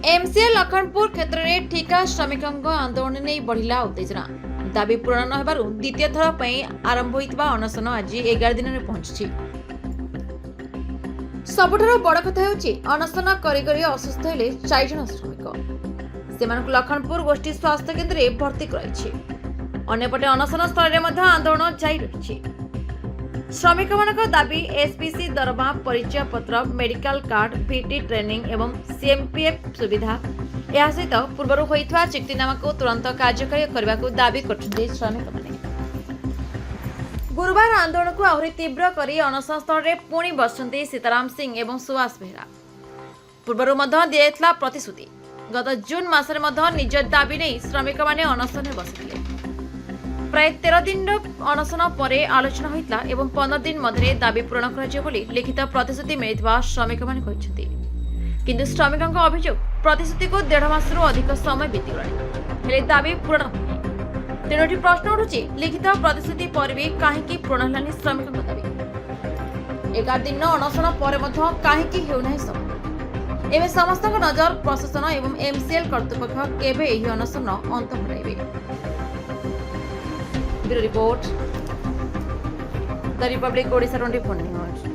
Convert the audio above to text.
MCL Lakhanpur क्षेत्र में ठिका श्रमिकों आंदोलन नहीं बढ़िला उत्तेजना दाबी पूरण न होबारु द्वितीय थर पई आरंभ होइतबा अनशन आज 11 दिन में पहुंची। सबुठार बड़ कथा हेउची अनशन करी करी असुस्थ हेले 4 जन श्रमिक सेमानकु लखनपुर गोष्ठी स्वास्थ्य केन्द्र में भर्ती कराइछि। अन्यपटे अनशन स्थल में आंदोलन जारी रहिछि। श्रमिक मान दाबी एसपीसी दरमा परिचय पत्र मेडिकल कार्ड पीटी ट्रेनिंग एवं सीएमपीएफ सुविधा या सहित पूर्व होइथवा चुक्तिनामा को तुरंत कार्यकारी करने को दाबी करछन्ते श्रमिक माने। गुरुवार आंदोलन को आहरी तीव्र करी अनशन स्थल में पुणी बसंती सीताराम सिंह एवं सुभाष बेहरा पूर्व दिया प्रतिश्रुति गत जून मासरे निज दाबी नहीं श्रमिक माने अनशन बसिथिले। प्राय 13 दिन अनशन पर आलोचना होता एवं 15 दिन मध्य दाबी पूरण कर लिखित प्रतिश्रुति मिलता श्रमिक मैंने कहते किंतु श्रमिकों अभियोग प्रतिश्रुति को 1.5 मास अधिक समय बीतीगला दाबी पूरण होनी। तेणु प्रश्न उठुची लिखित प्रतिश्रुति पर भी कहीं पूरण है श्रमिकों दाबी। 11 दिन अनशन पर कहीं होना सब एवं समस्त नजर प्रशासन एवं एमसीएल कर्तृपक्ष केवे यह अनशन अंत हटाइबे। Bureau report the Republic Odisha 24 news.